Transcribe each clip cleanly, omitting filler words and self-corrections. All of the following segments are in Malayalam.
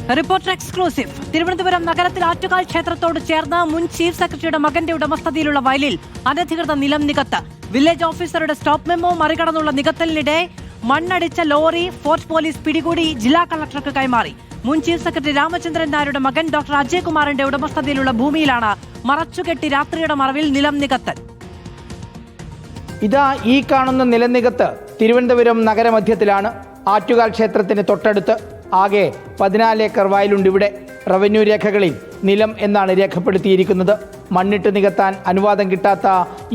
Reporter exclusive. തിരുവനന്തപുരം നഗരത്തിൽ ആറ്റുകാൽ ക്ഷേത്രത്തോട് ചേർന്ന് മുൻ ചീഫ് സെക്രട്ടറിയുടെ മകന്റെ ഉടമസ്ഥതയിലുള്ള വയലിൽ അനധികൃത നിലം നികത്ത്. വില്ലേജ് ഓഫീസറുടെ സ്റ്റോപ്പ് മെമ്മോ മറികടന്നുള്ള നികത്തലിനിടെ മണ്ണടിച്ച ലോറി ഫോർട്ട് പോലീസ് പിടികൂടി ജില്ലാ കളക്ടർക്ക് കൈമാറി. മുൻ ചീഫ് സെക്രട്ടറി രാമചന്ദ്രൻ നായരുടെ മകൻ ഡോക്ടർ അജയ് കുമാറിന്റെ ഉടമസ്ഥതയിലുള്ള ഭൂമിയിലാണ് മറച്ചുകെട്ടി രാത്രിയുടെ മറവിൽ നിലം നികത്തൽ. ഇതാ ഈ കാണുന്ന നിലനികത്ത് തിരുവനന്തപുരം നഗരമധ്യത്തിലാണ്. ആറ്റുകാൽ ക്ഷേത്രത്തിന് തൊട്ടടുത്ത് ആകെ 14 ഏക്കർ വയലുണ്ട്. ഇവിടെ റവന്യൂ രേഖകളിൽ നിലം എന്നാണ് രേഖപ്പെടുത്തിയിരിക്കുന്നത്. മണ്ണിട്ട് നികത്താൻ അനുവാദം കിട്ടാത്ത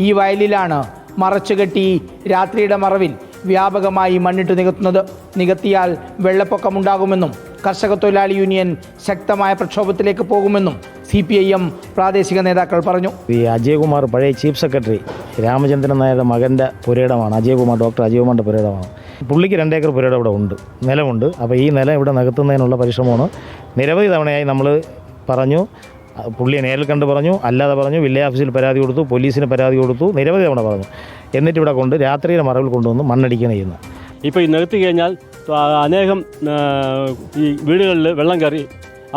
ഈ വയലിലാണ് മറച്ചുകെട്ടി രാത്രിയുടെ മറവിൽ വ്യാപകമായി മണ്ണിട്ട് നികത്തുന്നത്. നികത്തിയാൽ വെള്ളപ്പൊക്കമുണ്ടാകുമെന്നും കർഷക തൊഴിലാളി യൂണിയൻ ശക്തമായ പ്രക്ഷോഭത്തിലേക്ക് പോകുമെന്നും CPIM പ്രാദേശിക നേതാക്കൾ പറഞ്ഞു. ഈ അജയകുമാർ പഴയ ചീഫ് സെക്രട്ടറി രാമചന്ദ്രൻ നായരുടെ മകൻ്റെ പുരയിടമാണ്. ഡോക്ടർ അജയ് കുമാറിൻ്റെ പുരയിടമാണ്. പുള്ളിക്ക് 2 ഏക്കർ പുരയിടം ഇവിടെ ഉണ്ട്, നിലമുണ്ട്. അപ്പോൾ ഈ നിലം ഇവിടെ നികത്തുന്നതിനുള്ള പരിശ്രമമാണ് നിരവധി തവണയായി നമ്മൾ പറഞ്ഞു. പുള്ളിയെ നേരിൽ കണ്ട് പറഞ്ഞു, അല്ലാതെ പറഞ്ഞു, വില്ലേജ് ഓഫീസിൽ പരാതി കൊടുത്തു, പോലീസിന് പരാതി കൊടുത്തു, നിരവധി തവണ പറഞ്ഞു. എന്നിട്ട് ഇവിടെ കൊണ്ട് രാത്രിയുടെ മറവിൽ കൊണ്ടുവന്ന് മണ്ണടിക്കുകയാണ് ചെയ്യുന്നത്. ഇപ്പോൾ ഈ നികത്തി കഴിഞ്ഞാൽ അനേകം ഈ വീടുകളിൽ വെള്ളം കയറി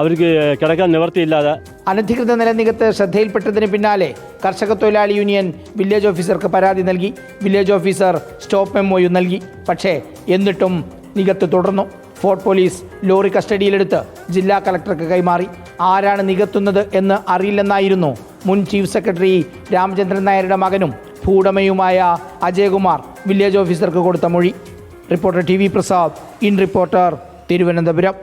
അവർക്ക് കിടക്കാൻ നിവർത്തിയില്ലാതെ. അനധികൃത നിലനികത്ത് ശ്രദ്ധയിൽപ്പെട്ടതിന് പിന്നാലെ കർഷക തൊഴിലാളി യൂണിയൻ വില്ലേജ് ഓഫീസർക്ക് പരാതി നൽകി. വില്ലേജ് ഓഫീസർ സ്റ്റോപ്പ് മെമ്മോയും നൽകി. പക്ഷേ എന്നിട്ടും നികത്ത് തുടർന്നു. ഫോർട്ട് പോലീസ് ലോറി കസ്റ്റഡിയിലെടുത്ത് ജില്ലാ കളക്ടർക്ക് കൈമാറി. ആരാണ് നികത്തുന്നത് എന്ന് അറിയില്ലെന്നായിരുന്നു മുൻ ചീഫ് സെക്രട്ടറി രാമചന്ദ്രൻ നായരുടെ മകനും ഭൂവുടമയുമായ അജയകുമാർ വില്ലേജ് ഓഫീസർക്ക് കൊടുത്ത മൊഴി. Reporter TV Prasad, in reporter, Thiruvananthapuram.